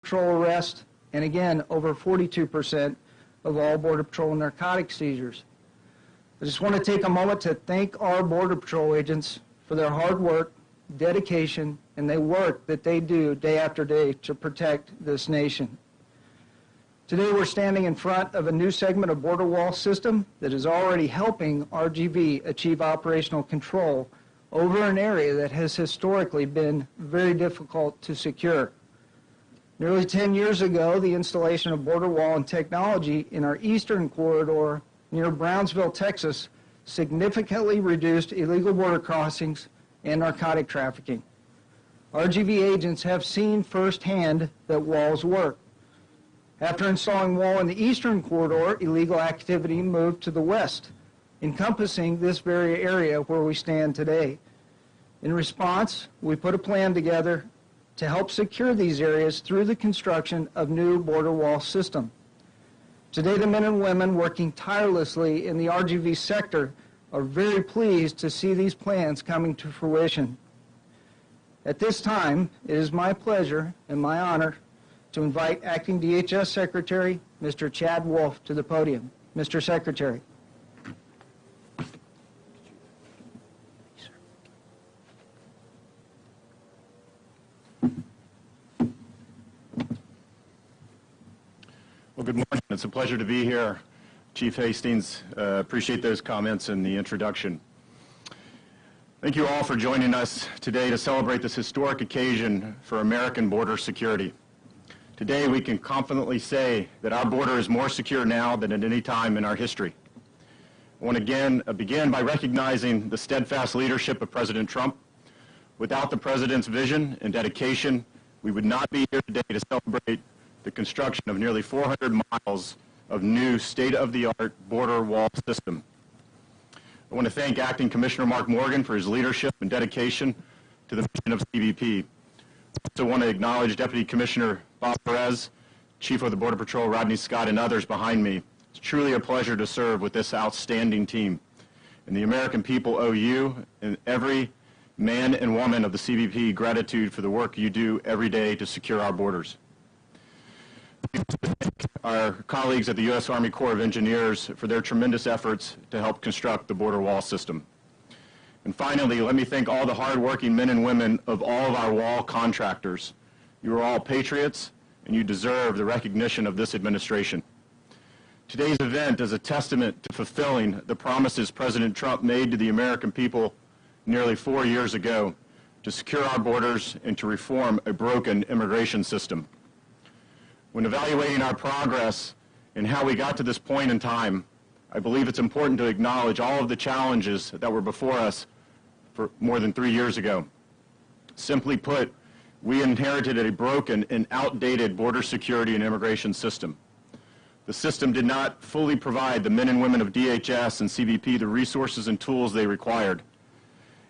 Patrol arrests, and again, over 42% of all Border Patrol narcotic seizures. I just want to take a moment to thank our Border Patrol agents for their hard work, dedication, and the work that they do day after day to protect this nation. Today we're standing in front of a new segment of border wall system that is already helping RGV achieve operational control over an area that has historically been very difficult to secure. Nearly 10 years ago, the installation of border wall and technology in our eastern corridor near Brownsville, Texas, significantly reduced illegal border crossings and narcotic trafficking. RGV agents have seen firsthand that walls work. After installing wall in the eastern corridor, illegal activity moved to the west, encompassing this very area where we stand today. In response, we put a plan together to help secure these areas through the construction of new border wall system. Today, the men and women working tirelessly in the RGV sector are very pleased to see these plans coming to fruition. At this time, it is my pleasure and my honor to invite Acting DHS Secretary, Mr. Chad Wolf, to the podium. Mr. Secretary. Well, good morning. It's a pleasure to be here. Chief Hastings, appreciate those comments and the introduction. Thank you all for joining us today to celebrate this historic occasion for American border security. Today, we can confidently say that our border is more secure now than at any time in our history. I want to again begin by recognizing the steadfast leadership of President Trump. Without the President's vision and dedication, we would not be here today to celebrate the construction of nearly 400 miles of new state-of-the-art border wall system. I want to thank Acting Commissioner Mark Morgan for his leadership and dedication to the mission of CBP. I also want to acknowledge Deputy Commissioner Bob Perez, Chief of the Border Patrol Rodney Scott, and others behind me. It's truly a pleasure to serve with this outstanding team. And the American people owe you and every man and woman of the CBP gratitude for the work you do every day to secure our borders. Our colleagues at the U.S. Army Corps of Engineers for their tremendous efforts to help construct the border wall system. And finally, let me thank all the hardworking men and women of all of our wall contractors. You are all patriots, and you deserve the recognition of this administration. Today's event is a testament to fulfilling the promises President Trump made to the American people nearly 4 years ago to secure our borders and to reform a broken immigration system. When evaluating our progress and how we got to this point in time, I believe it's important to acknowledge all of the challenges that were before us for more than 3 years ago. Simply put, we inherited a broken and outdated border security and immigration system. The system did not fully provide the men and women of DHS and CBP the resources and tools they required,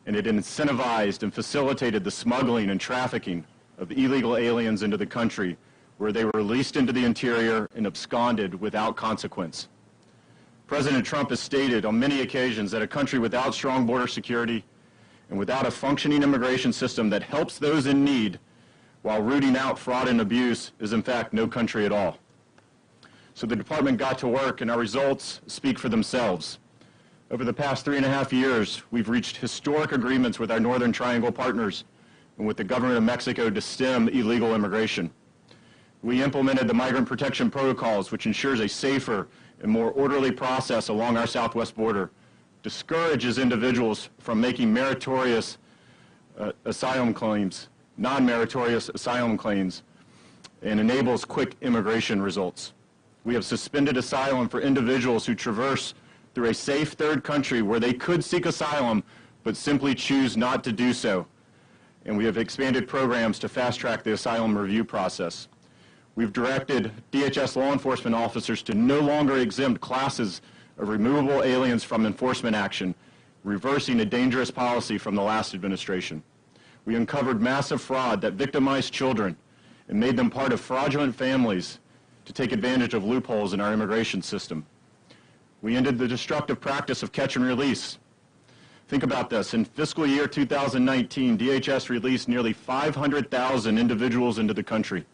and it incentivized and facilitated the smuggling and trafficking of illegal aliens into the country, where they were released into the interior and absconded without consequence. President Trump has stated on many occasions that a country without strong border security and without a functioning immigration system that helps those in need while rooting out fraud and abuse is in fact no country at all. So the department got to work, and our results speak for themselves. Over the past 3.5 years, we've reached historic agreements with our Northern Triangle partners and with the government of Mexico to stem illegal immigration. We implemented the migrant protection protocols, which ensures a safer and more orderly process along our southwest border, discourages individuals from making meritorious asylum claims, non-meritorious asylum claims, and enables quick immigration results. We have suspended asylum for individuals who traverse through a safe third country where they could seek asylum but simply choose not to do so. And we have expanded programs to fast-track the asylum review process. We've directed DHS law enforcement officers to no longer exempt classes of removable aliens from enforcement action, reversing a dangerous policy from the last administration. We uncovered massive fraud that victimized children and made them part of fraudulent families to take advantage of loopholes in our immigration system. We ended the destructive practice of catch and release. Think about this. In fiscal year 2019, DHS released nearly 500,000 individuals into the country.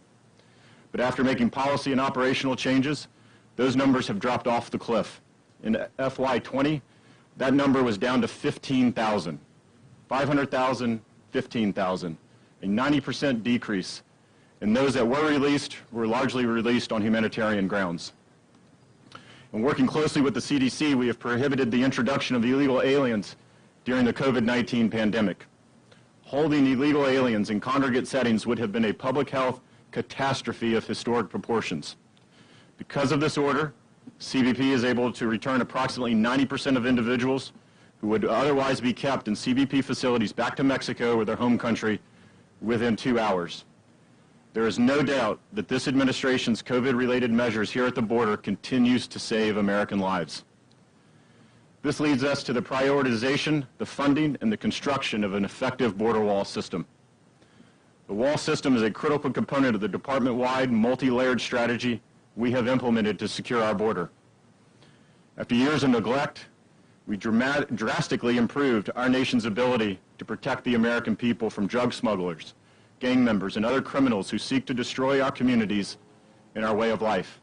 But after making policy and operational changes, those numbers have dropped off the cliff. In FY20, that number was down to 15,000. 500,000, 15,000, a 90% decrease. And those that were released were largely released on humanitarian grounds. And working closely with the CDC, we have prohibited the introduction of illegal aliens during the COVID-19 pandemic. Holding illegal aliens in congregate settings would have been a public health catastrophe of historic proportions. Because of this order, CBP is able to return approximately 90% of individuals who would otherwise be kept in CBP facilities back to Mexico or their home country within 2 hours. There is no doubt that this administration's COVID-related measures here at the border continues to save American lives. This leads us to the prioritization, the funding, and the construction of an effective border wall system. The wall system is a critical component of the department-wide, multi-layered strategy we have implemented to secure our border. After years of neglect, we drastically improved our nation's ability to protect the American people from drug smugglers, gang members, and other criminals who seek to destroy our communities and our way of life.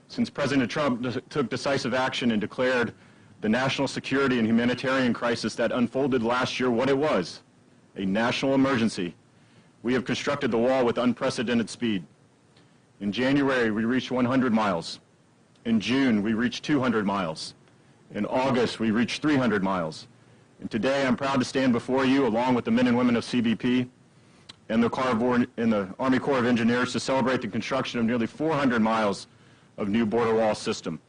Since President Trump took decisive action and declared the national security and humanitarian crisis that unfolded last year what it was, a national emergency, we have constructed the wall with unprecedented speed. In January, we reached 100 miles. In June, we reached 200 miles. In August, we reached 300 miles. And today, I'm proud to stand before you, along with the men and women of CBP and the Army Corps of Engineers, to celebrate the construction of nearly 400 miles of new border wall system.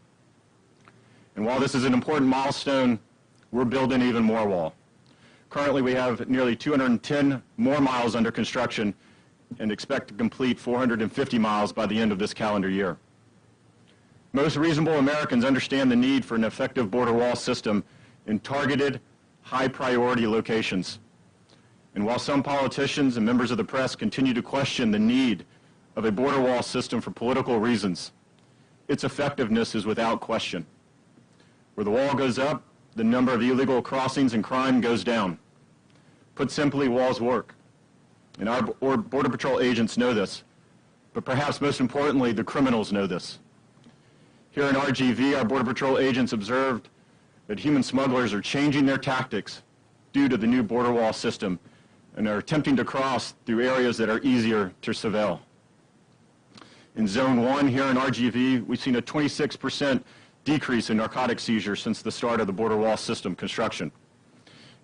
And while this is an important milestone, we're building even more wall. Currently, we have nearly 210 more miles under construction and expect to complete 450 miles by the end of this calendar year. Most reasonable Americans understand the need for an effective border wall system in targeted, high-priority locations. And while some politicians and members of the press continue to question the need of a border wall system for political reasons, its effectiveness is without question. Where the wall goes up, the number of illegal crossings and crime goes down. Put simply, walls work. And our Border Patrol agents know this, but perhaps most importantly, the criminals know this. Here in RGV, our Border Patrol agents observed that human smugglers are changing their tactics due to the new border wall system and are attempting to cross through areas that are easier to surveil. In Zone 1 here in RGV, we've seen a 26% decrease in narcotic seizures since the start of the border wall system construction.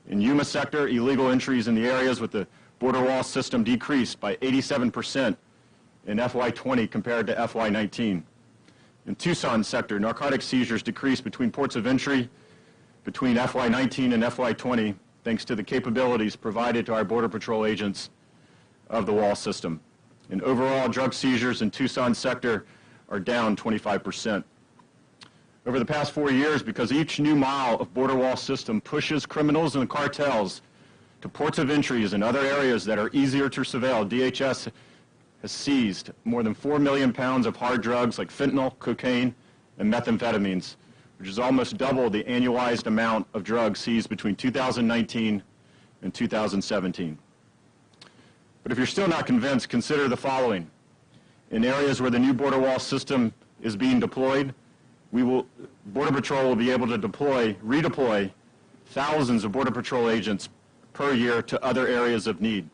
In Yuma sector, illegal entries in the areas with the border wall system decreased by 87% in FY20 compared to FY19. In Tucson sector, narcotic seizures decreased between ports of entry between FY19 and FY20 thanks to the capabilities provided to our Border Patrol agents of the wall system. And overall, drug seizures in Tucson sector are down 25%. Over the past 4 years, because each new mile of border wall system pushes criminals and cartels to ports of entries and other areas that are easier to surveil, DHS has seized more than 4 million pounds of hard drugs like fentanyl, cocaine, and methamphetamines, which is almost double the annualized amount of drugs seized between 2019 and 2017. But if you're still not convinced, consider the following. In areas where the new border wall system is being deployed, Border Patrol will be able to redeploy thousands of Border Patrol agents per year to other areas of need.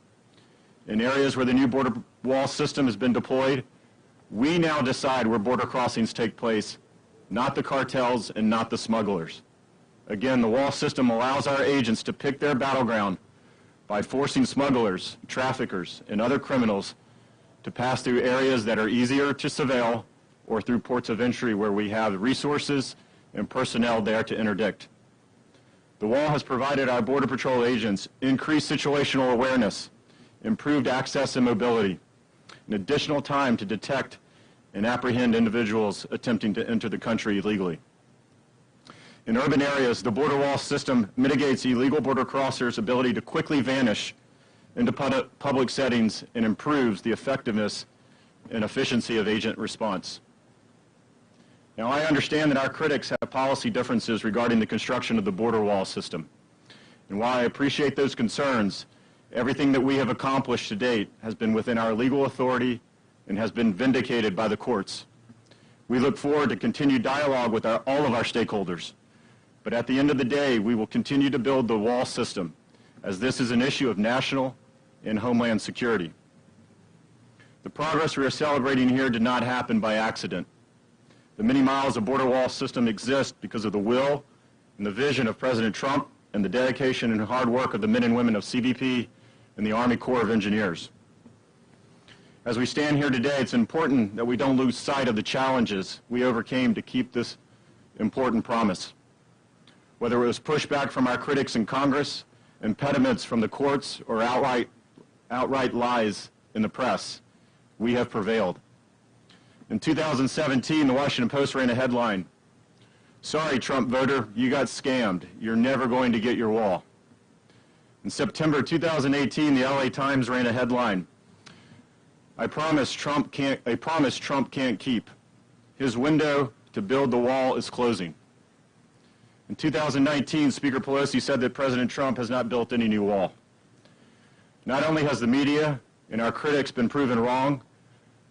In areas where the new border wall system has been deployed, we now decide where border crossings take place, not the cartels and not the smugglers. Again, the wall system allows our agents to pick their battleground by forcing smugglers, traffickers, and other criminals to pass through areas that are easier to surveil or through ports of entry where we have resources and personnel there to interdict. The wall has provided our Border Patrol agents increased situational awareness, improved access and mobility, and additional time to detect and apprehend individuals attempting to enter the country illegally. In urban areas, the border wall system mitigates illegal border crossers' ability to quickly vanish into public settings and improves the effectiveness and efficiency of agent response. Now, I understand that our critics have policy differences regarding the construction of the border wall system. And while I appreciate those concerns, everything that we have accomplished to date has been within our legal authority and has been vindicated by the courts. We look forward to continued dialogue with all of our stakeholders. But at the end of the day, we will continue to build the wall system, as this is an issue of national and homeland security. The progress we are celebrating here did not happen by accident. The many miles of border wall system exist because of the will and the vision of President Trump and the dedication and hard work of the men and women of CBP and the Army Corps of Engineers. As we stand here today, it's important that we don't lose sight of the challenges we overcame to keep this important promise. Whether it was pushback from our critics in Congress, impediments from the courts, or outright lies in the press, we have prevailed. In 2017, the Washington Post ran a headline, "Sorry, Trump voter, you got scammed. You're never going to get your wall." In September 2018, the LA Times ran a headline, a promise Trump can't keep. His window to build the wall is closing. In 2019, Speaker Pelosi said that President Trump has not built any new wall. Not only has the media and our critics been proven wrong,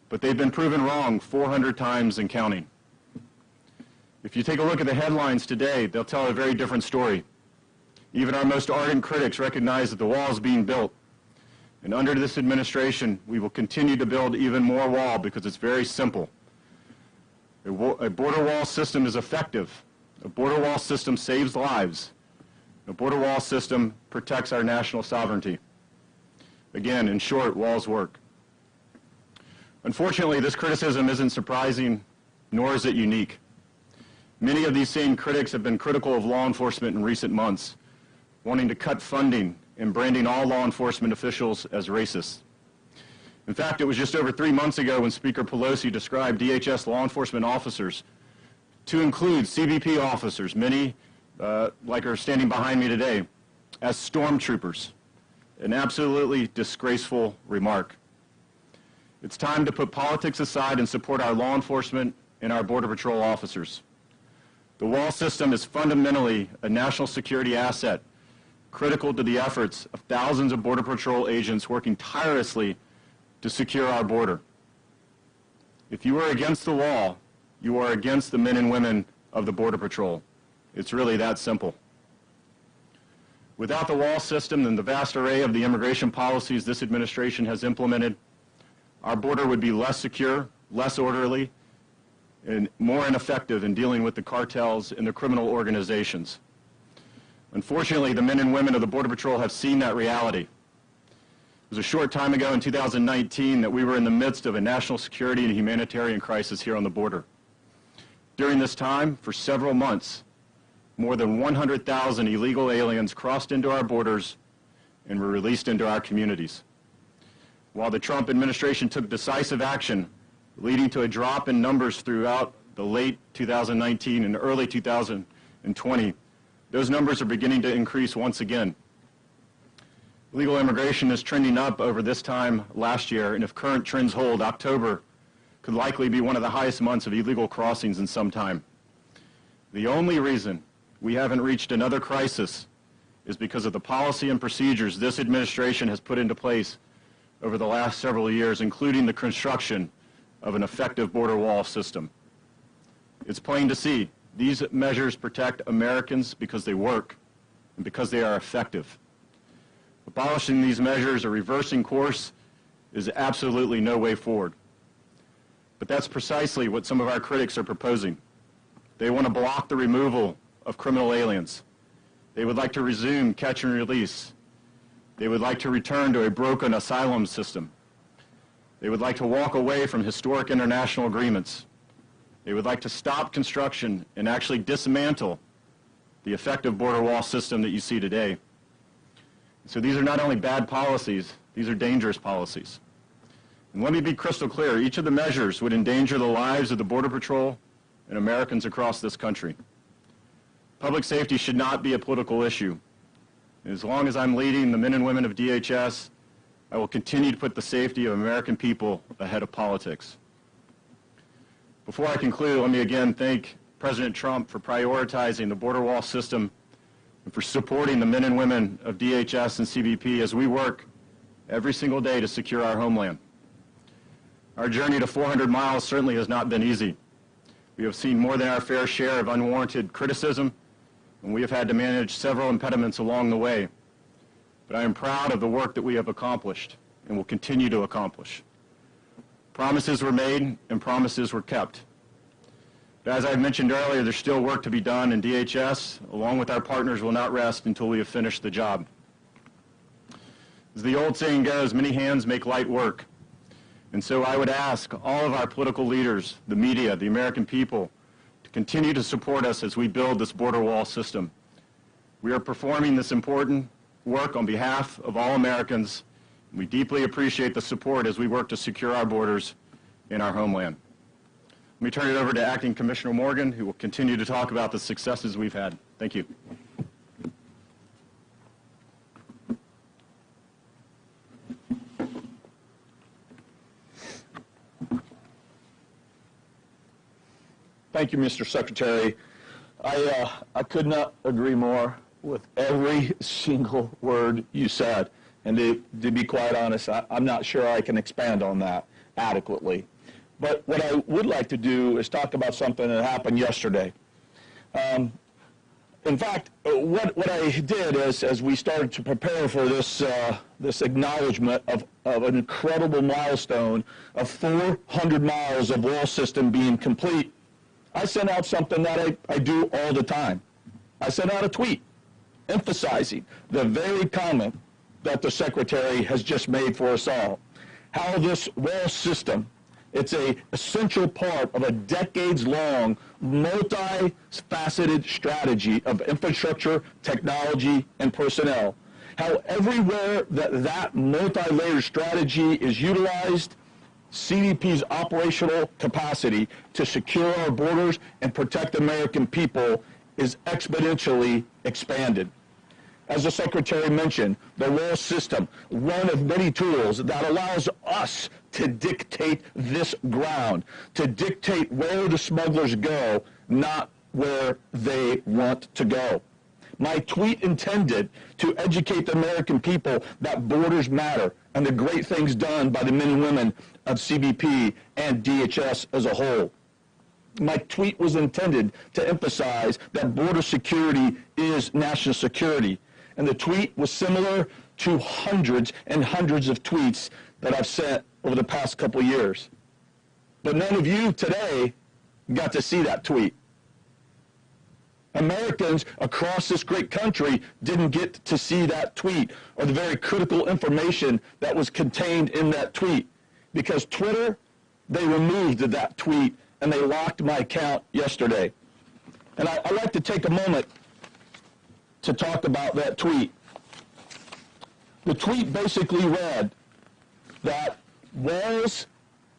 but they've been proven wrong 400 times and counting. If you take a look at the headlines today, they'll tell a very different story. Even our most ardent critics recognize that the wall is being built. And under this administration, we will continue to build even more wall because it's very simple. A border wall system is effective. A border wall system saves lives. A border wall system protects our national sovereignty. Again, in short, walls work. Unfortunately, this criticism isn't surprising, nor is it unique. Many of these same critics have been critical of law enforcement in recent months, wanting to cut funding and branding all law enforcement officials as racist. In fact, it was just over 3 months ago when Speaker Pelosi described DHS law enforcement officers to include CBP officers, many like are standing behind me today, as stormtroopers. An absolutely disgraceful remark. It's time to put politics aside and support our law enforcement and our Border Patrol officers. The wall system is fundamentally a national security asset, critical to the efforts of thousands of Border Patrol agents working tirelessly to secure our border. If you are against the wall, you are against the men and women of the Border Patrol. It's really that simple. Without the wall system and the vast array of the immigration policies this administration has implemented, our border would be less secure, less orderly, and more ineffective in dealing with the cartels and the criminal organizations. Unfortunately, the men and women of the Border Patrol have seen that reality. It was a short time ago in 2019 that we were in the midst of a national security and humanitarian crisis here on the border. During this time, for several months, more than 100,000 illegal aliens crossed into our borders and were released into our communities. While the Trump administration took decisive action, leading to a drop in numbers throughout the late 2019 and early 2020, those numbers are beginning to increase once again. Illegal immigration is trending up over this time last year, and if current trends hold, October could likely be one of the highest months of illegal crossings in some time. The only reason we haven't reached another crisis is because of the policy and procedures this administration has put into place over the last several years, including the construction of an effective border wall system. It's plain to see, these measures protect Americans because they work and because they are effective. Abolishing these measures or reversing course is absolutely no way forward. But that's precisely what some of our critics are proposing. They want to block the removal of criminal aliens. They would like to resume catch and release. They would like to return to a broken asylum system. They would like to walk away from historic international agreements. They would like to stop construction and actually dismantle the effective border wall system that you see today. So these are not only bad policies, these are dangerous policies. And let me be crystal clear, each of the measures would endanger the lives of the Border Patrol and Americans across this country. Public safety should not be a political issue. And as long as I'm leading the men and women of DHS, I will continue to put the safety of American people ahead of politics. Before I conclude, let me again thank President Trump for prioritizing the border wall system and for supporting the men and women of DHS and CBP as we work every single day to secure our homeland. Our journey to 400 miles certainly has not been easy. We have seen more than our fair share of unwarranted criticism, and we have had to manage several impediments along the way. But I am proud of the work that we have accomplished and will continue to accomplish. Promises were made and promises were kept. But as I mentioned earlier, there's still work to be done, and DHS, along with our partners, will not rest until we have finished the job. As the old saying goes, many hands make light work. And so I would ask all of our political leaders, the media, the American people, to continue to support us as we build this border wall system. We are performing this important work on behalf of all Americans. We deeply appreciate the support as we work to secure our borders in our homeland. Let me turn it over to Acting Commissioner Morgan, who will continue to talk about the successes we've had. Thank you. Thank you, Mr. Secretary. I could not agree more with every single word you said. And to be quite honest, I'm not sure I can expand on that adequately. But what I would like to do is talk about something that happened yesterday. In fact, what I did is, as we started to prepare for this acknowledgement of an incredible milestone of 400 miles of wall system being complete, I sent out something that I do all the time. I sent out a tweet emphasizing the very comment that the Secretary has just made for us all. How this wall system, it's an essential part of a decades-long, multi-faceted strategy of infrastructure, technology, and personnel. How everywhere that multi-layered strategy is utilized, CBP's operational capacity to secure our borders and protect the American people is exponentially expanded. As the Secretary mentioned, the wall system, one of many tools that allows us to dictate this ground, to dictate where the smugglers go, not where they want to go. My tweet intended to educate the American people that borders matter and the great things done by the men and women of CBP and DHS as a whole. My tweet was intended to emphasize that border security is national security. And the tweet was similar to hundreds and hundreds of tweets that I've sent over the past couple of years. But none of you today got to see that tweet. Americans across this great country didn't get to see that tweet or the very critical information that was contained in that tweet, because Twitter, they removed that tweet and they locked my account yesterday. And I'd like to take a moment to talk about that tweet. The tweet basically read that walls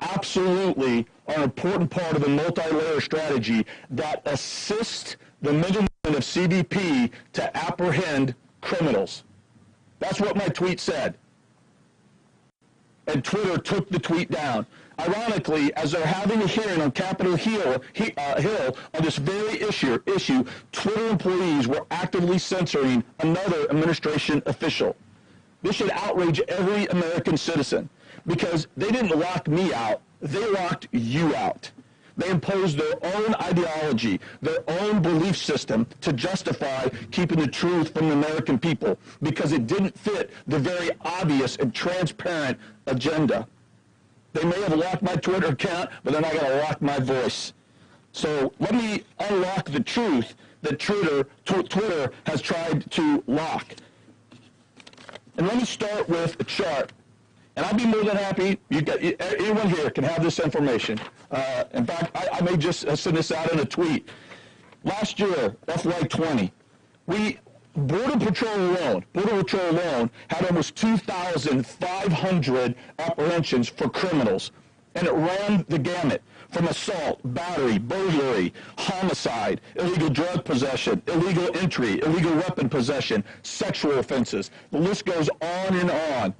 absolutely are an important part of the multi-layer strategy that assist the men and women of CBP to apprehend criminals. That's what my tweet said. And Twitter took the tweet down. Ironically, as they're having a hearing on Capitol Hill on this very issue, Twitter employees were actively censoring another administration official. This should outrage every American citizen, because they didn't lock me out, they locked you out. They imposed their own ideology, their own belief system to justify keeping the truth from the American people, because it didn't fit the very obvious and transparent agenda. They may have locked my Twitter account, but they're not going to lock my voice. So let me unlock the truth that Twitter has tried to lock. And let me start with a chart. And I'd be more than happy, anyone here can have this information. In fact, I may just send this out in a tweet. Last year, FY20, Border Patrol alone had almost 2,500 apprehensions for criminals. And it ran the gamut from assault, battery, burglary, homicide, illegal drug possession, illegal entry, illegal weapon possession, sexual offenses. The list goes on and on.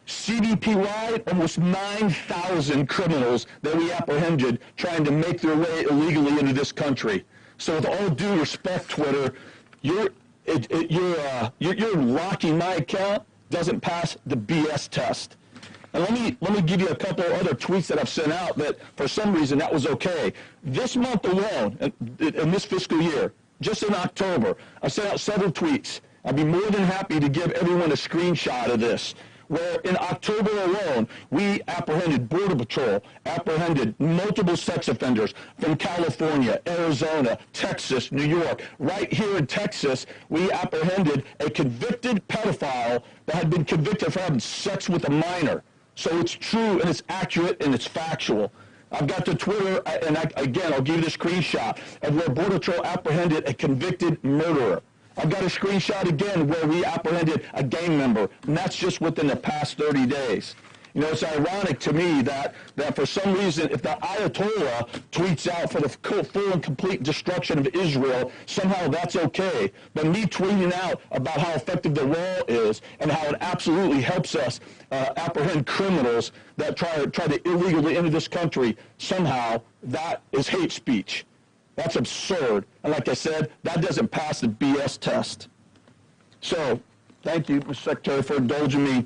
CBP-wide, almost 9,000 criminals that we apprehended trying to make their way illegally into this country. So with all due respect, Twitter, you're locking my account doesn't pass the BS test. And let me give you a couple other tweets that I've sent out that for some reason that was okay. This month alone, in this fiscal year, just in October, I sent out several tweets. I'd be more than happy to give everyone a screenshot of this, where in October alone, we Border Patrol apprehended multiple sex offenders from California, Arizona, Texas, New York. Right here in Texas, we apprehended a convicted pedophile that had been convicted for having sex with a minor. So it's true, and it's accurate, and it's factual. I've got the Twitter, and again, I'll give you the screenshot of where Border Patrol apprehended a convicted murderer. I've got a screenshot again where we apprehended a gang member, and that's just within the past 30 days. You know, it's ironic to me that for some reason, if the Ayatollah tweets out for the full and complete destruction of Israel, somehow that's okay. But me tweeting out about how effective the law is and how it absolutely helps us apprehend criminals that try to illegally enter this country, somehow that is hate speech. That's absurd. And like I said, that doesn't pass the BS test. So, thank you, Mr. Secretary, for indulging me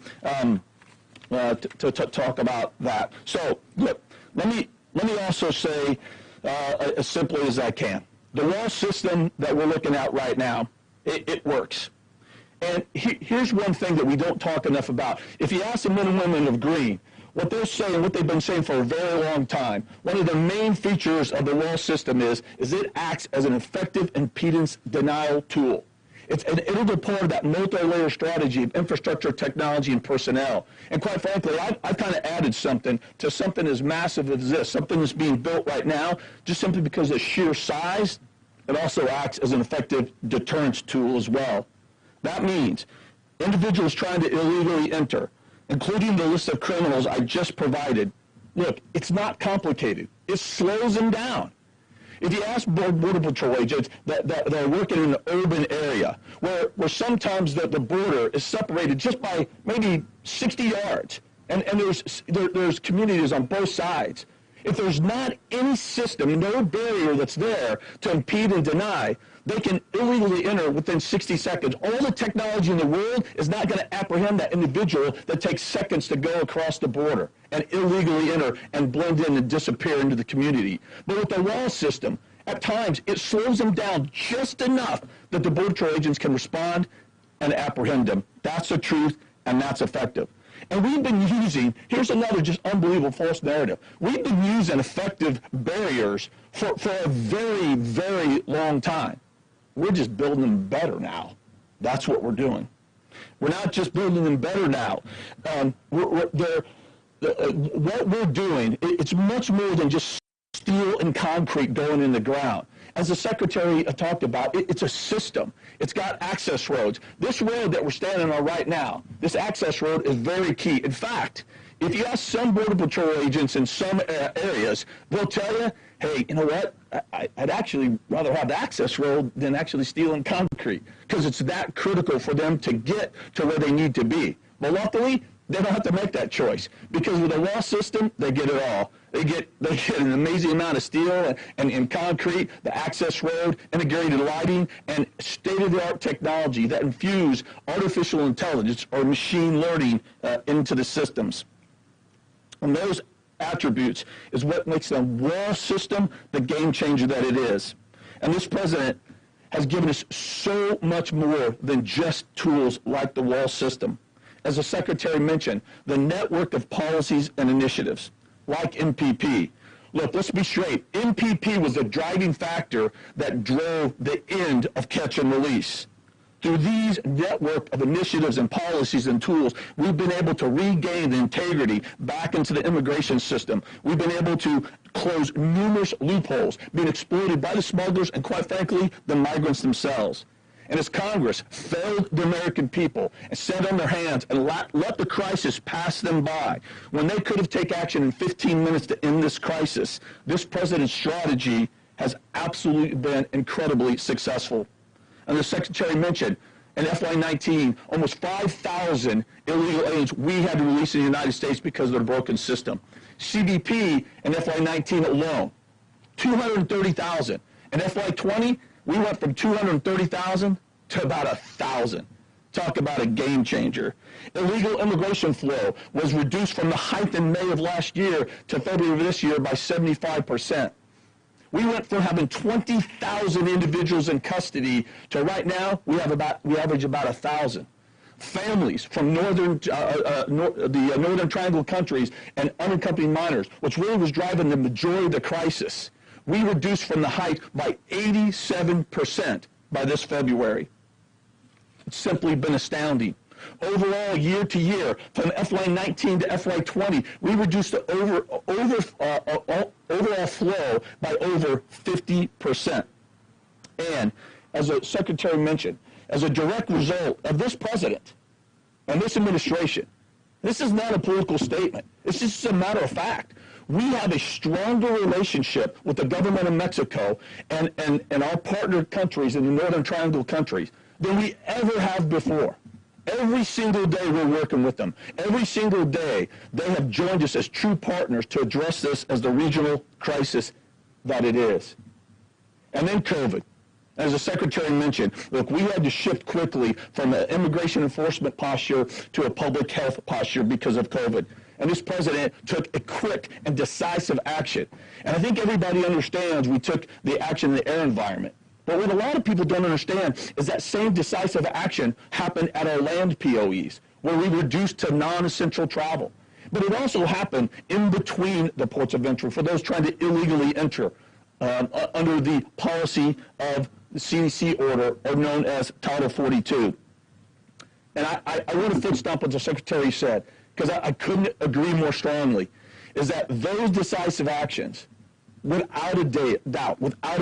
to talk about that. So, look, let me also say as simply as I can. The wall system that we're looking at right now, it works. And here's one thing that we don't talk enough about. If you ask the men and women of Green, what they're saying, what they've been saying for a very long time, one of the main features of the wall system is it acts as an effective impedance denial tool. It's an integral part of that multi-layer strategy of infrastructure, technology, and personnel. And quite frankly, I've kind of added something to something as massive as this, something that's being built right now, just simply because of sheer size. It also acts as an effective deterrence tool as well. That means individuals trying to illegally enter, including the list of criminals I just provided, look, it's not complicated. It slows them down. If you ask Border Patrol agents that are working in an urban area, where sometimes the border is separated just by maybe 60 yards, and there's communities on both sides, if there's not any system, no barrier that's there to impede and deny, they can illegally enter within 60 seconds. All the technology in the world is not going to apprehend that individual that takes seconds to go across the border and illegally enter and blend in and disappear into the community. But with the wall system, at times, it slows them down just enough that the Border Patrol agents can respond and apprehend them. That's the truth, and that's effective. And we've been using, here's another just unbelievable false narrative. We've been using effective barriers for a very, very long time. We're just building them better now. That's what we're doing. We're not just building them better now. What we're doing, it's much more than just steel and concrete going in the ground. As the Secretary talked about, it's a system. It's got access roads. This road that we're standing on right now, this access road is very key. In fact, if you ask some Border Patrol agents in some areas, they'll tell you, hey, you know what? I'd actually rather have the access road than actually steel and concrete, because it's that critical for them to get to where they need to be. But luckily, they don't have to make that choice, because with the wall system, they get it all. They get an amazing amount of steel and concrete, the access road, integrated lighting, and state-of-the-art technology that infuse artificial intelligence or machine learning into the systems. And those attributes is what makes the wall system the game changer that it is. And this president has given us so much more than just tools like the wall system. As the Secretary mentioned, the network of policies and initiatives, like MPP. Look, let's be straight. MPP was the driving factor that drove the end of catch and release. Through these network of initiatives and policies and tools, we've been able to regain the integrity back into the immigration system. We've been able to close numerous loopholes being exploited by the smugglers and, quite frankly, the migrants themselves. And as Congress failed the American people and sat on their hands and let the crisis pass them by, when they could have taken action in 15 minutes to end this crisis, this president's strategy has absolutely been incredibly successful. And the Secretary mentioned, in FY19, almost 5,000 illegal aliens we had to release in the United States because of the broken system. CBP in FY19 alone, 230,000. In FY20, we went from 230,000 to about 1,000. Talk about a game changer. Illegal immigration flow was reduced from the height in May of last year to February of this year by 75%. We went from having 20,000 individuals in custody to right now we average about 1,000. Families from the Northern Triangle countries and unaccompanied minors, which really was driving the majority of the crisis, we reduced from the height by 87% by this February. It's simply been astounding. Overall, year to year, from FY19 to FY20, we reduced the overall flow by over 50%. And as the Secretary mentioned, as a direct result of this president and this administration, this is not a political statement. It's just a matter of fact. We have a stronger relationship with the government of Mexico and our partner countries in the Northern Triangle countries than we ever have before. Every single day we're working with them. Every single day they have joined us as true partners to address this as the regional crisis that it is. And then COVID. As the Secretary mentioned, look, we had to shift quickly from an immigration enforcement posture to a public health posture because of COVID. And this president took a quick and decisive action. And I think everybody understands we took the action in the air environment. But what a lot of people don't understand is that same decisive action happened at our land POEs, where we reduced to non-essential travel. But it also happened in between the ports of entry for those trying to illegally enter under the policy of the CDC order, or known as Title 42. And I want to foot stomp what the Secretary said, because I couldn't agree more strongly, is that those decisive actions, without a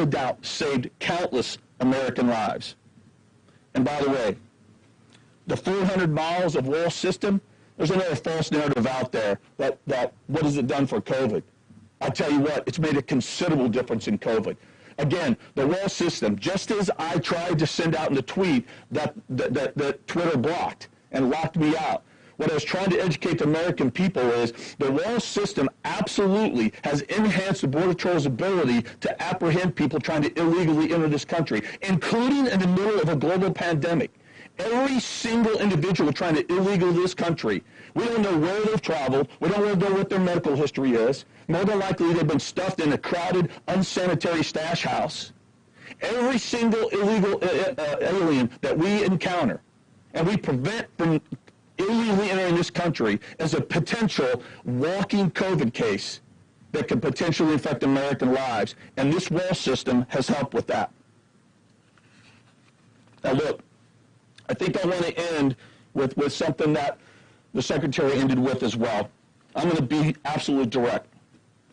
doubt, saved countless American lives. And by the way, the 400 miles of wall system, there's another false narrative out there that what has it done for COVID? I'll tell you what, it's made a considerable difference in COVID. Again, the wall system, just as I tried to send out in the tweet that Twitter blocked and locked me out, what I was trying to educate the American people is the wall system absolutely has enhanced the Border Patrol's ability to apprehend people trying to illegally enter this country, including in the middle of a global pandemic. Every single individual trying to illegally enter this country, we don't know where they've traveled, we don't know what their medical history is. More than likely, they've been stuffed in a crowded, unsanitary stash house. Every single illegal alien that we encounter and we prevent from illegally entering this country as a potential walking COVID case that could potentially affect American lives. And this wall system has helped with that. Now look, I think I want to end with something that the Secretary ended with as well. I'm going to be absolutely direct.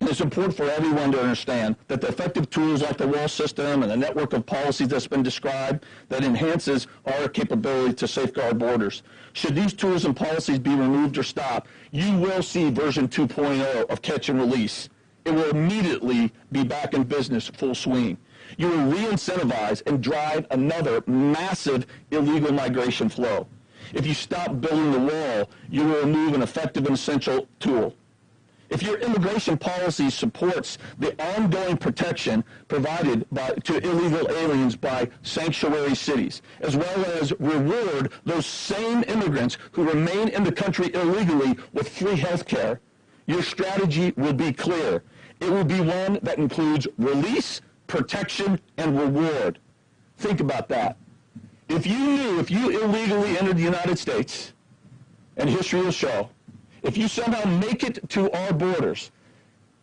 And it's important for everyone to understand that the effective tools like the wall system and the network of policies that's been described that enhances our capability to safeguard borders. Should these tools and policies be removed or stopped, you will see version 2.0 of catch and release. It will immediately be back in business full swing. You will re-incentivize and drive another massive illegal migration flow. If you stop building the wall, you will remove an effective and essential tool. If your immigration policy supports the ongoing protection provided to illegal aliens by sanctuary cities, as well as reward those same immigrants who remain in the country illegally with free health care, your strategy will be clear. It will be one that includes release, protection, and reward. Think about that. If you illegally entered the United States, and history will show, if you somehow make it to our borders,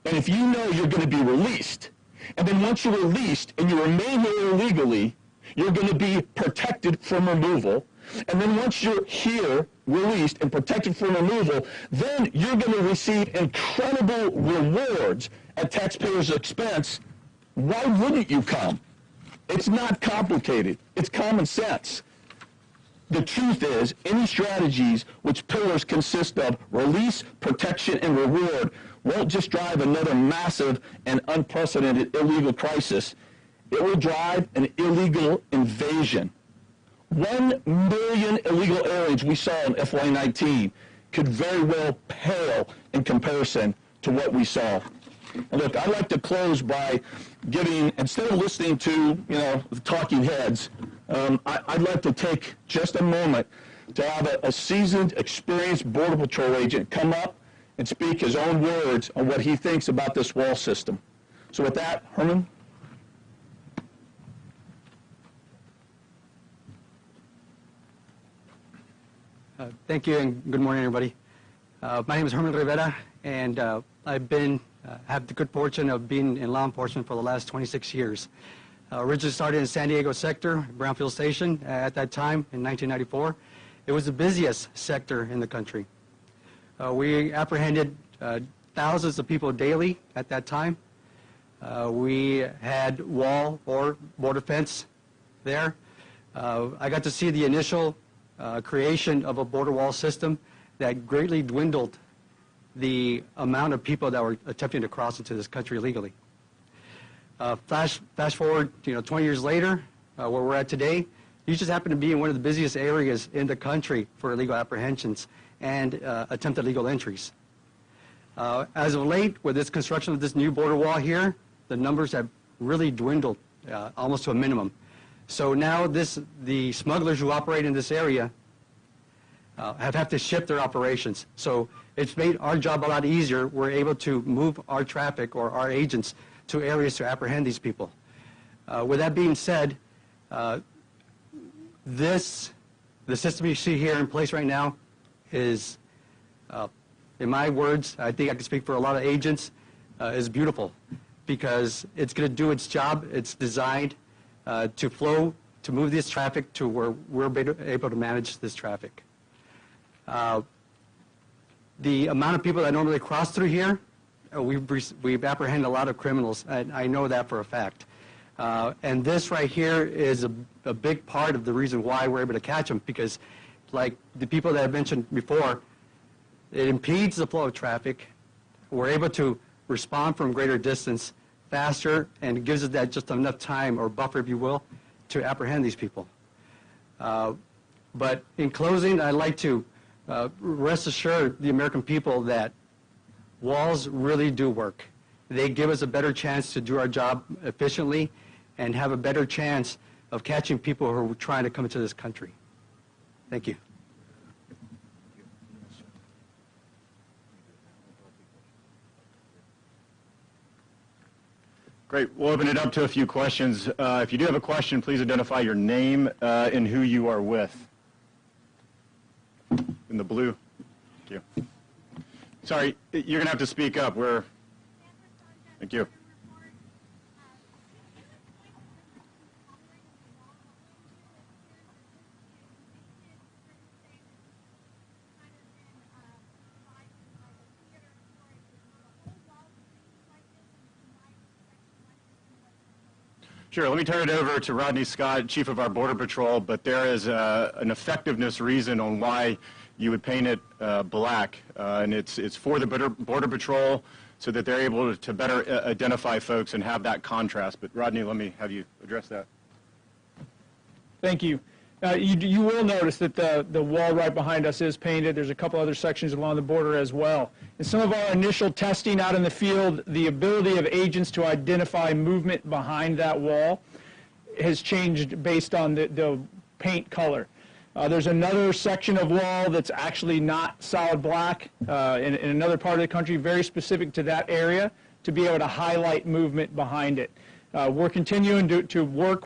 and if you know you're going to be released, and then once you're released and you remain here illegally, you're going to be protected from removal, and then once you're here, released and protected from removal, then you're going to receive incredible rewards at taxpayers' expense. Why wouldn't you come? It's not complicated. It's common sense. The truth is, any strategies which pillars consist of release, protection, and reward won't just drive another massive and unprecedented illegal crisis. It will drive an illegal invasion. 1 million illegal aliens we saw in FY19 could very well pale in comparison to what we saw. And look, I'd like to close by giving, instead of listening to, the talking heads, I'd like to take just a moment to have a seasoned, experienced Border Patrol agent come up and speak his own words on what he thinks about this wall system. So with that, Herman. Thank you, and good morning, everybody. My name is Herman Rivera, and I've have the good fortune of being in law enforcement for the last 26 years. Originally started in San Diego sector, Brownfield Station, at that time in 1994. It was the busiest sector in the country. We apprehended thousands of people daily at that time. We had wall or border fence there. I got to see the initial creation of a border wall system that greatly dwindled the amount of people that were attempting to cross into this country illegally. Flash forward, 20 years later, where we're at today, you just happen to be in one of the busiest areas in the country for illegal apprehensions and attempted legal entries. As of late, with this construction of this new border wall here, the numbers have really dwindled almost to a minimum. So now the smugglers who operate in this area have to shift their operations. So it's made our job a lot easier. We're able to move our traffic or our agents to areas to apprehend these people. With that being said, the system you see here in place right now is, in my words, I think I can speak for a lot of agents, is beautiful because it's going to do its job. It's designed to move this traffic to where we're able to manage this traffic. The amount of people that normally cross through here, we've apprehended a lot of criminals, and I know that for a fact. And this right here is a big part of the reason why we're able to catch them, because like the people that I mentioned before, it impedes the flow of traffic. We're able to respond from greater distance faster, and it gives us that just enough time or buffer, if you will, to apprehend these people. But in closing, I'd like to rest assured the American people that walls really do work. They give us a better chance to do our job efficiently and have a better chance of catching people who are trying to come into this country. Thank you. Great. We'll open it up to a few questions. If you do have a question, please identify your name and who you are with. In the blue. Thank you. Sorry, you're going to have to speak up. Thank you. Sure. Let me turn it over to Rodney Scott, Chief of our Border Patrol, but there is an effectiveness reason on why you would paint it black, and it's for the Border Patrol so that they're able to better identify folks and have that contrast. But Rodney, let me have you address that. Thank you. You will notice that the wall right behind us is painted. There's a couple other sections along the border as well. In some of our initial testing out in the field, the ability of agents to identify movement behind that wall has changed based on the paint color. There's another section of wall that's actually not solid black in another part of the country, very specific to that area, to be able to highlight movement behind it. We're continuing to work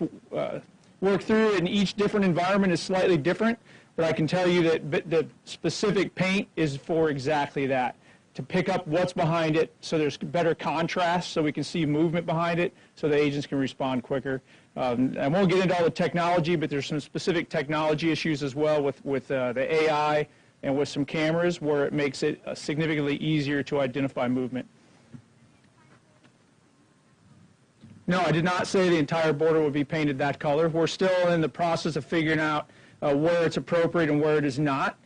through it, and each different environment is slightly different, but I can tell you that the specific paint is for exactly that, to pick up what's behind it so there's better contrast so we can see movement behind it so the agents can respond quicker. I won't get into all the technology, but there's some specific technology issues as well with the AI and with some cameras where it makes it significantly easier to identify movement. No, I did not say the entire border would be painted that color. We're still in the process of figuring out where it's appropriate and where it is not.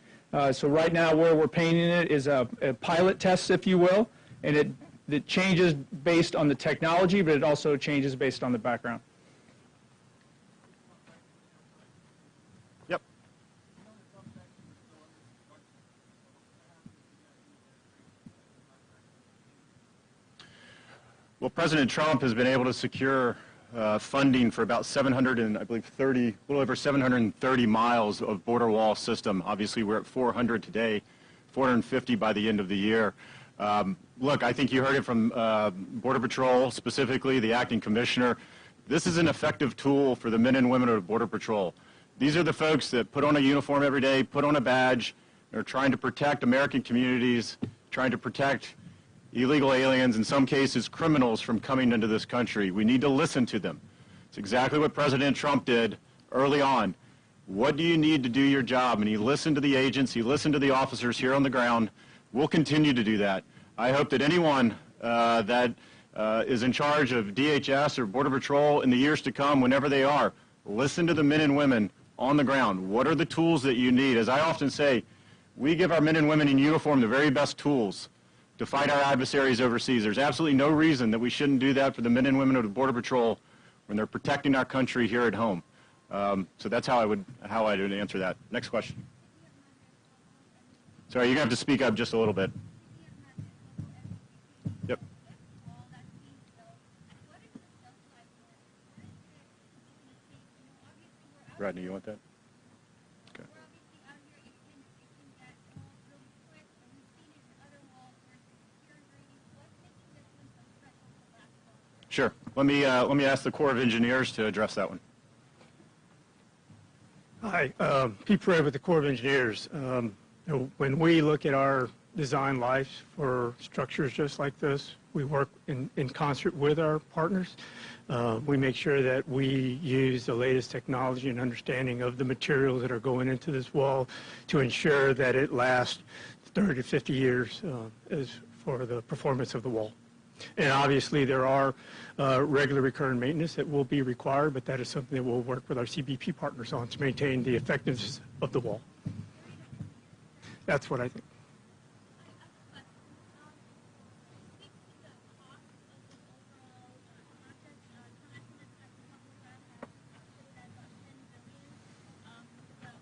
So right now where we're painting it is a pilot test, if you will, and it changes based on the technology, but it also changes based on the background. Yep. Well, President Trump has been able to secure funding for about 700 and I believe 30, a little over 730 miles of border wall system. Obviously, we're at 400 today, 450 by the end of the year. Look, I think you heard it from Border Patrol, specifically the acting commissioner. This is an effective tool for the men and women of Border Patrol. These are the folks that put on a uniform every day, put on a badge, they're trying to protect American communities, trying to protect illegal aliens, in some cases criminals, from coming into this country. We need to listen to them. It's exactly what President Trump did early on. What do you need to do your job? And he listened to the agents, he listened to the officers here on the ground. We'll continue to do that. I hope that anyone that is in charge of DHS or Border Patrol in the years to come, whenever they are, listen to the men and women on the ground. What are the tools that you need? As I often say, we give our men and women in uniform the very best tools to fight our adversaries overseas. There's absolutely no reason that we shouldn't do that for the men and women of the Border Patrol when they're protecting our country here at home. So that's how I would answer that. Next question. Sorry, you're going to have to speak up just a little bit. Yep. Rodney, you want that? Okay. Sure. Let me ask the Corps of Engineers to address that one. Hi, Pete Perez with the Corps of Engineers. When we look at our design lives for structures just like this, we work in concert with our partners. We make sure that we use the latest technology and understanding of the materials that are going into this wall to ensure that it lasts 30 to 50 years as for the performance of the wall. And obviously there are regular recurrent maintenance that will be required, but that is something that we'll work with our CBP partners on to maintain the effectiveness of the wall. That's what I think.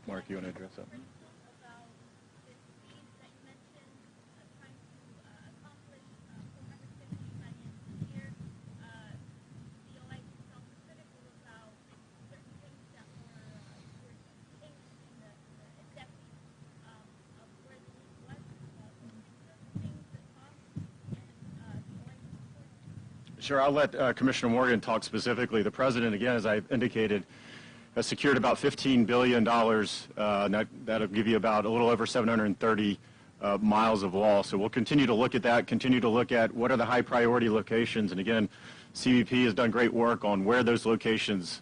Mark, you want to address that? Sure, I'll let Commissioner Morgan talk specifically. The President, again, as I indicated, has secured about $15 billion. That'll give you about a little over 730 miles of wall. So we'll continue to look at that, continue to look at what are the high priority locations. And again, CBP has done great work on where those locations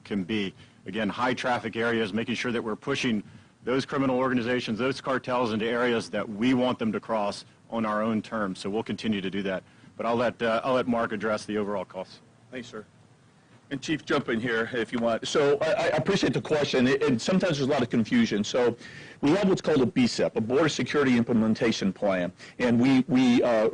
can be. Again, high traffic areas, making sure that we're pushing those criminal organizations, those cartels into areas that we want them to cross on our own terms. So we'll continue to do that. But I'll let Mark address the overall costs. Thanks, sir. And Chief, jump in here if you want. So I appreciate the question, and sometimes there's a lot of confusion. So we have what's called a BSIP, a Border Security Implementation Plan, and we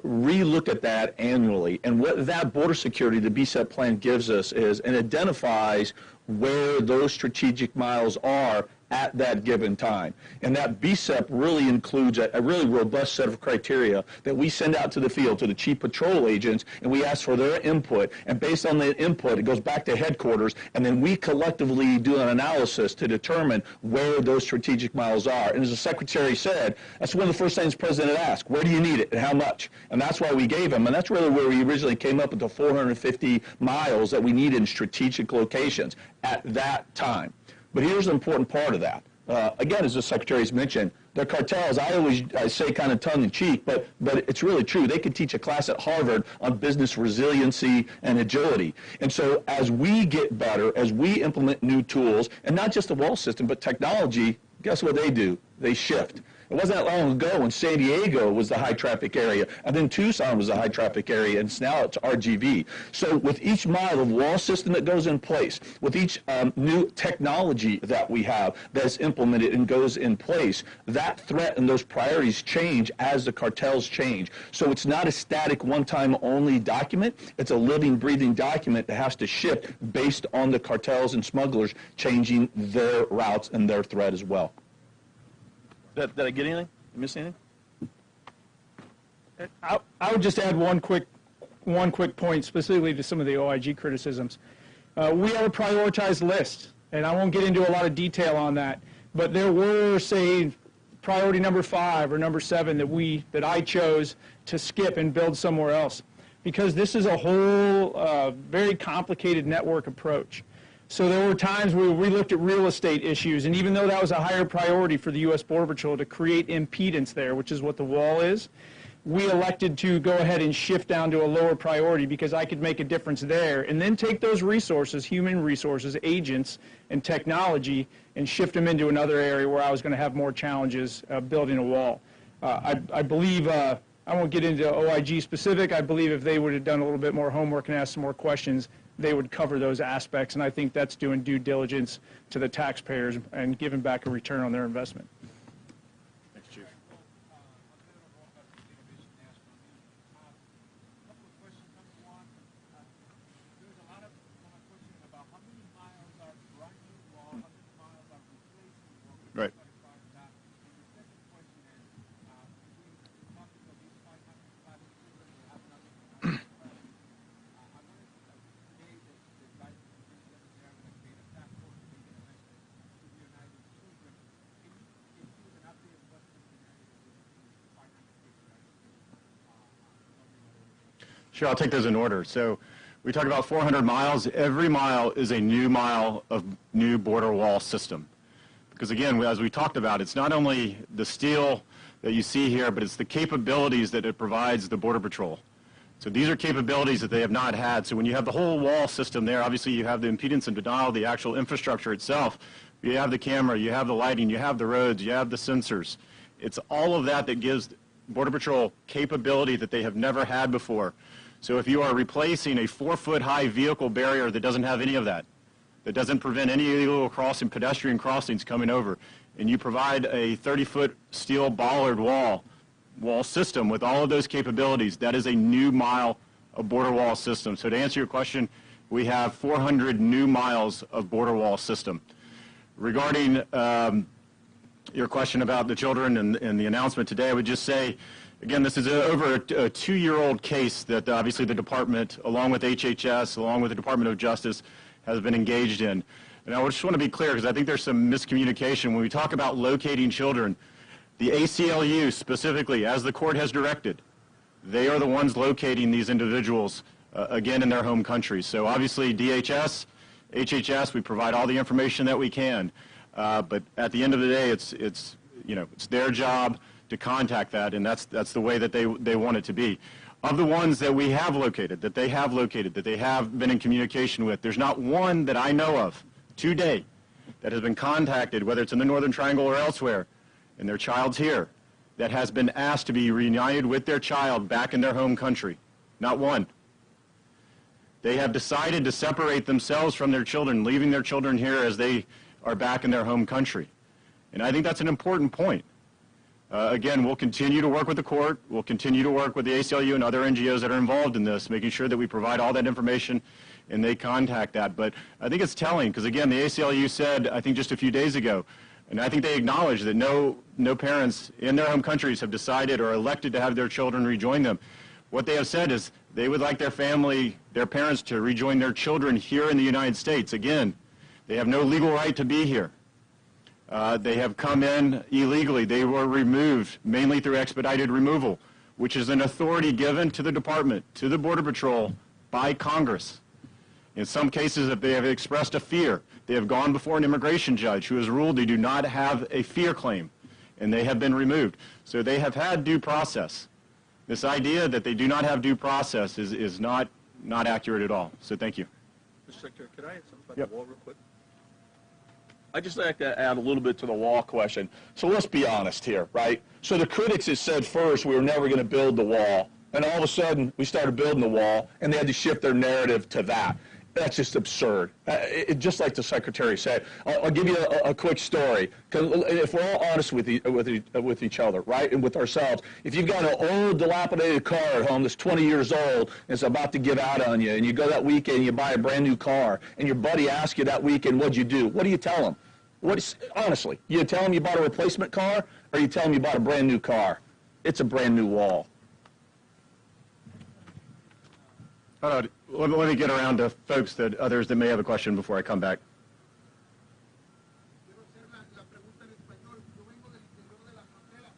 re-look at that annually. And what that border security, the BSIP plan gives us is, and identifies where those strategic miles are at that given time. And that BSEP really includes a really robust set of criteria that we send out to the field, to the chief patrol agents, and we ask for their input. And based on the input, it goes back to headquarters, and then we collectively do an analysis to determine where those strategic miles are. And as the Secretary said, that's one of the first things the President asked, where do you need it and how much? And that's why we gave him, and that's really where we originally came up with the 450 miles that we need in strategic locations at that time. But here's the important part of that. Again, as the Secretary's mentioned, the cartels, I say kind of tongue-in-cheek, but it's really true. They could teach a class at Harvard on business resiliency and agility. And so as we get better, as we implement new tools, and not just the wall system, but technology, guess what they do? They shift. It wasn't that long ago when San Diego was the high traffic area, and then Tucson was the high traffic area, and now it's RGV. So with each mile of wall system that goes in place, with each new technology that we have that's implemented and goes in place, that threat and those priorities change as the cartels change. So it's not a static one-time only document. It's a living, breathing document that has to shift based on the cartels and smugglers changing their routes and their threat as well. Did I get anything? Did I miss anything? I would just add one quick point specifically to some of the OIG criticisms. We have a prioritized list, and I won't get into a lot of detail on that, but there were, say, priority number 5 or number 7 that I chose to skip and build somewhere else, because this is a whole very complicated network approach. So there were times where we looked at real estate issues, and even though that was a higher priority for the U.S. Border Patrol to create impedance there, which is what the wall is, we elected to go ahead and shift down to a lower priority because I could make a difference there, and then take those resources, human resources, agents, and technology, and shift them into another area where I was going to have more challenges building a wall. I believe, I won't get into OIG specific, I believe if they would have done a little bit more homework and asked some more questions, they would cover those aspects, and I think that's doing due diligence to the taxpayers and giving back a return on their investment. Thanks, Chief. Right. Sure, I'll take those in order. So we talk about 400 miles. Every mile is a new mile of new border wall system. Because again, as we talked about, it's not only the steel that you see here, but it's the capabilities that it provides the Border Patrol. So these are capabilities that they have not had. So when you have the whole wall system there, obviously you have the impedance and denial, the actual infrastructure itself. You have the camera, you have the lighting, you have the roads, you have the sensors. It's all of that that gives Border Patrol capability that they have never had before. So if you are replacing a 4-foot-high vehicle barrier that doesn't have any of that, that doesn't prevent any illegal crossing, pedestrian crossings coming over, and you provide a 30-foot steel bollard wall system with all of those capabilities, that is a new mile of border wall system. So to answer your question, we have 400 new miles of border wall system. Regarding your question about the children and the announcement today, I would just say, again, this is over a 2-year-old case that obviously the department, along with HHS, along with the Department of Justice, has been engaged in. And I just want to be clear, because I think there's some miscommunication. When we talk about locating children, the ACLU specifically, as the court has directed, they are the ones locating these individuals, again, in their home countries. So obviously DHS, HHS, we provide all the information that we can. But at the end of the day, it's their job to contact that, and that's the way that they want it to be. Of the ones that we have located, that they have been in communication with, there's not one that I know of today that has been contacted, whether it's in the Northern Triangle or elsewhere, and their child's here, that has been asked to be reunited with their child back in their home country. Not one. They have decided to separate themselves from their children, leaving their children here as they are back in their home country. And I think that's an important point. Again, we'll continue to work with the court. We'll continue to work with the ACLU and other NGOs that are involved in this, making sure that we provide all that information and they contact that. But I think it's telling because, again, the ACLU said, I think just a few days ago, and I think they acknowledge that no parents in their home countries have decided or elected to have their children rejoin them. What they have said is they would like their parents to rejoin their children here in the United States. Again, they have no legal right to be here. They have come in illegally. They were removed mainly through expedited removal, which is an authority given to the department, to the Border Patrol, by Congress. In some cases, if they have expressed a fear, they have gone before an immigration judge who has ruled they do not have a fear claim, and they have been removed. So they have had due process. This idea that they do not have due process is not accurate at all. So thank you. Mr. Secretary, could I add something about the wall real quick? I'd just like to add a little bit to the wall question. So let's be honest here, right? So the critics had said first we were never going to build the wall, and all of a sudden we started building the wall, and they had to shift their narrative to that. That's just absurd. Just like the Secretary said. I'll give you a quick story. Because if we're all honest with each other, right, and with ourselves, if you've got an old, dilapidated car at home that's 20 years old and it's about to give out on you, and you go that weekend and you buy a brand new car, and your buddy asks you that weekend, what'd you do? What do you tell him? Honestly, you tell him you bought a replacement car, or you tell him you bought a brand new car? It's a brand new wall. let me get around to folks others that may have a question before I come back. Quiero hacer la pregunta en español. Yo vengo del interior de la frontera.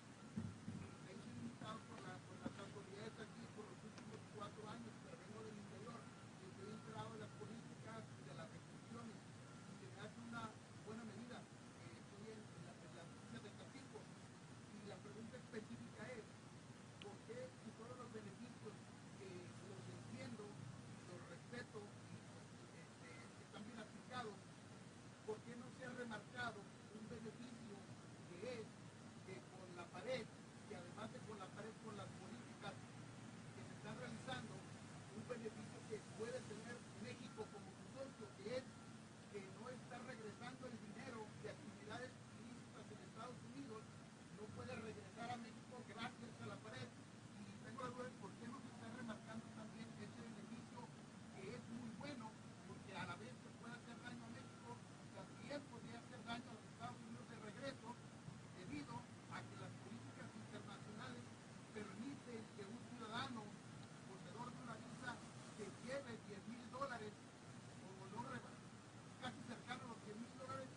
He sido invitado por las autoridades aquí por los últimos 4 años, pero vengo del interior y estoy enterado de las políticas y de las restricciones. Y se me hace una buena medida. Estoy en la provincia de Tampico. Y la pregunta específica es, ¿por qué si todos los beneficios que los entiendo, los respeto y están bien aplicados, ¿por qué no se ha remarcado un beneficio que es que con la pared, y además de con la pared, con las políticas que se están realizando, un beneficio que puede tener México como su socio, que es que no está regresando el dinero de actividades ilícitas en Estados Unidos, no puede regresar a México gracias a la pared? Y tengo la duda de por qué no se está remarcando también ese beneficio que es muy bueno, porque a la vez que puede hacer daño a México, también podría hacer daño a los Estados Unidos de regreso, debido a que las políticas internacionales permiten que un ciudadano poseedor de una visa que lleve $10,000 o no casi cercano a los $10,000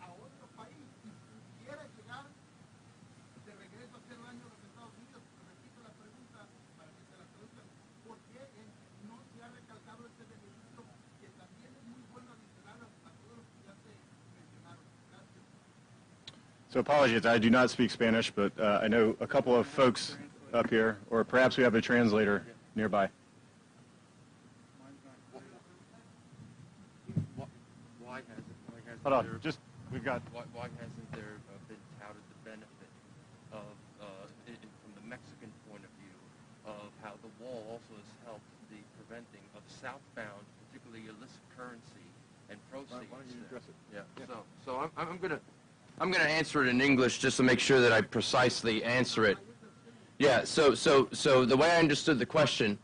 a otro país y pudiera llegar de regreso a hacer daño a los Estados Unidos. Repito la pregunta para que se la traduzcan. ¿Por qué no se ha recalcado este beneficio que también es muy bueno adicional a todos los que ya se mencionaron? Gracias. So apologies, I do not speak Spanish, but I know a couple of folks up here, or perhaps we have a translator nearby. Why hasn't Hold on, there, just, we've got, why hasn't there been touted the benefit of, from the Mexican point of view, of how the wall also has helped the preventing of southbound, particularly illicit currency and proceeds? why don't you address it? Yeah. So I'm gonna answer it in English just to make sure that I precisely answer it. Yeah. So the way I understood the question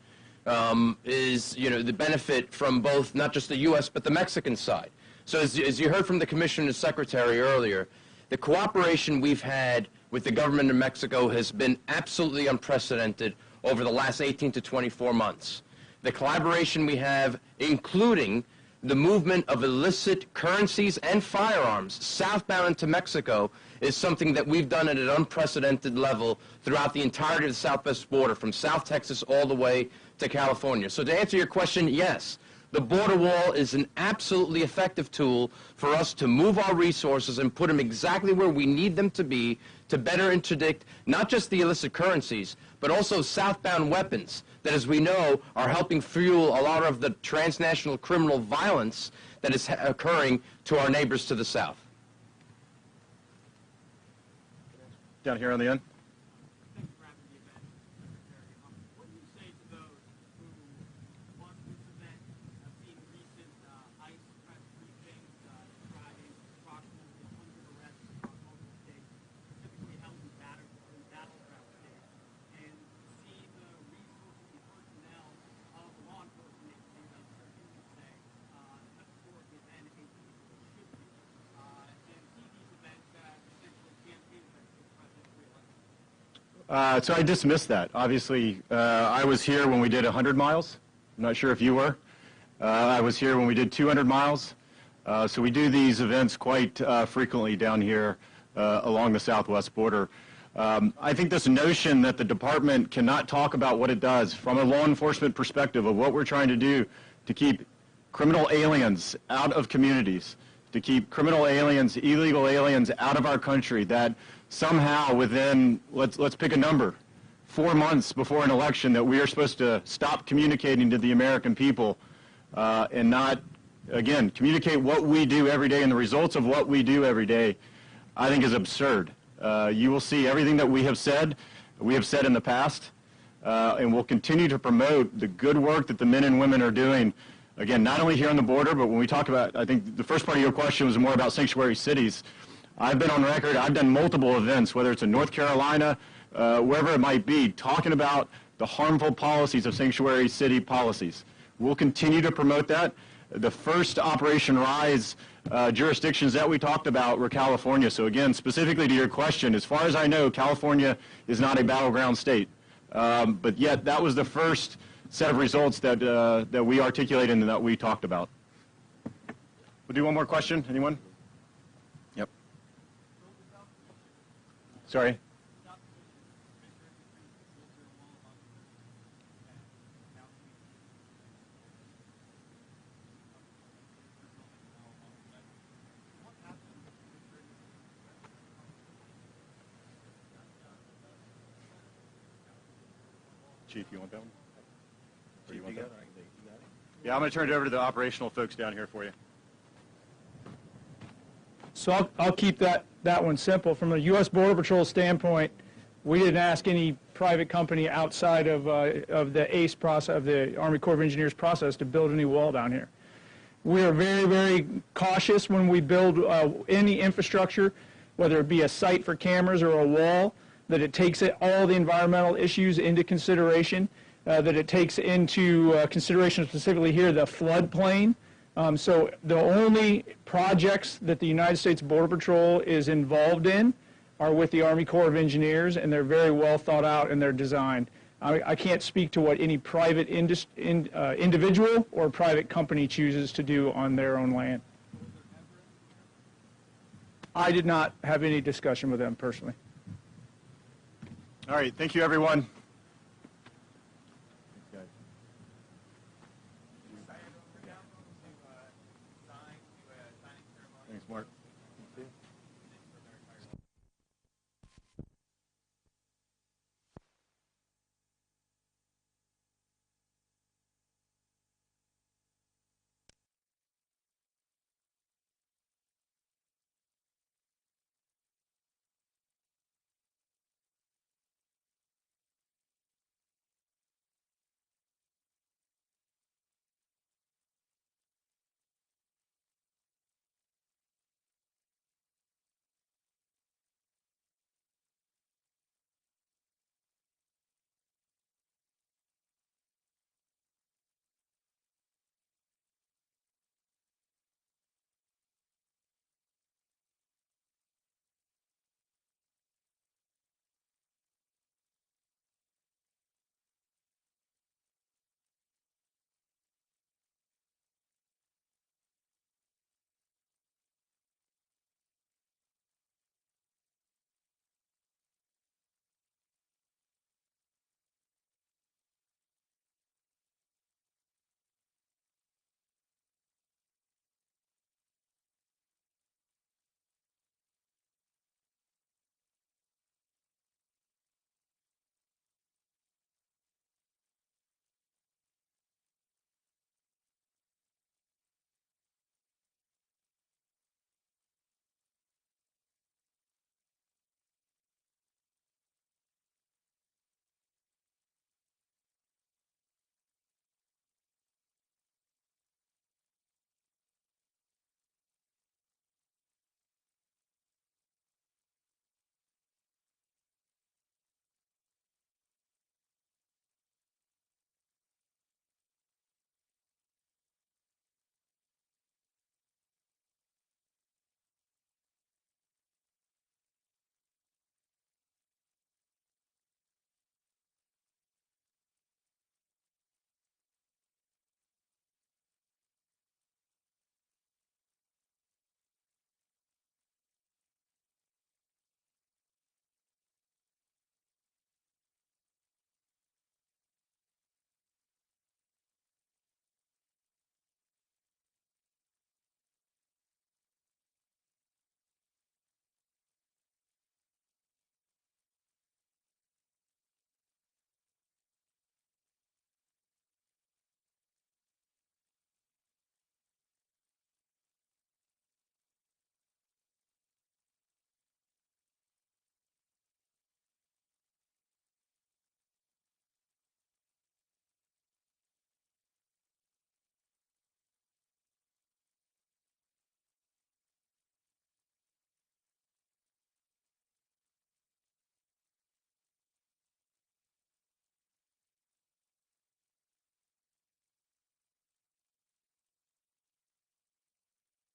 is, the benefit from both, not just the U.S., but the Mexican side. So as you heard from the Commissioner's Secretary earlier, the cooperation we've had with the government of Mexico has been absolutely unprecedented over the last 18 to 24 months. The collaboration we have, including the movement of illicit currencies and firearms southbound into Mexico, is something that we've done at an unprecedented level throughout the entirety of the southwest border, from South Texas all the way to California. So to answer your question, yes, the border wall is an absolutely effective tool for us to move our resources and put them exactly where we need them to be to better interdict not just the illicit currencies, but also southbound weapons that, as we know, are helping fuel a lot of the transnational criminal violence that is occurring to our neighbors to the south. down here on the end. Thanks for having the event, Secretary. What do you say to those who want this event, seen recent ICE press briefings describing approximately 100 arrests across multiple states, specifically held in battleground states, and see the resources and personnel of law enforcement agencies, I'm certain you would say, have historically been a piece of what should be, and see these events as essentially campaign events for the president's reelection? So I dismissed that. Obviously, I was here when we did 100 miles. I'm not sure if you were. I was here when we did 200 miles. So we do these events quite frequently down here along the southwest border. I think this notion that the department cannot talk about what it does from a law enforcement perspective of what we're trying to do to keep criminal aliens out of communities, to keep criminal aliens, illegal aliens out of our country, that somehow within, let's pick a number, 4 months before an election, that we are supposed to stop communicating to the American people and not, again, communicate what we do every day and the results of what we do every day, I think is absurd. You will see everything that we have said in the past, and we'll continue to promote the good work that the men and women are doing, again, not only here on the border, but when we talk about, I think the first part of your question was more about sanctuary cities. I've been on record, I've done multiple events, whether it's in North Carolina, wherever it might be, talking about the harmful policies of sanctuary city policies. We'll continue to promote that. The first Operation Rise jurisdictions that we talked about were California. So again, specifically to your question, as far as I know, California is not a battleground state. But yet that was the first set of results that, that we articulated and that we talked about. We'll do one more question. Anyone? Yep. Sorry. Chief, you want that one? Or you want that? Yeah, I'm going to turn it over to the operational folks down here for you. So I'll keep that one simple. From a U.S. Border Patrol standpoint, we didn't ask any private company outside of the ACE process, of the Army Corps of Engineers process, to build any wall down here. We are very, very cautious when we build any infrastructure, whether it be a site for cameras or a wall, that it takes all the environmental issues into consideration, that it takes into consideration specifically here the floodplain. So the only projects that the United States Border Patrol is involved in are with the Army Corps of Engineers, and they're very well thought out in their design. I can't speak to what any private individual or private company chooses to do on their own land. I did not have any discussion with them personally. All right. Thank you, everyone.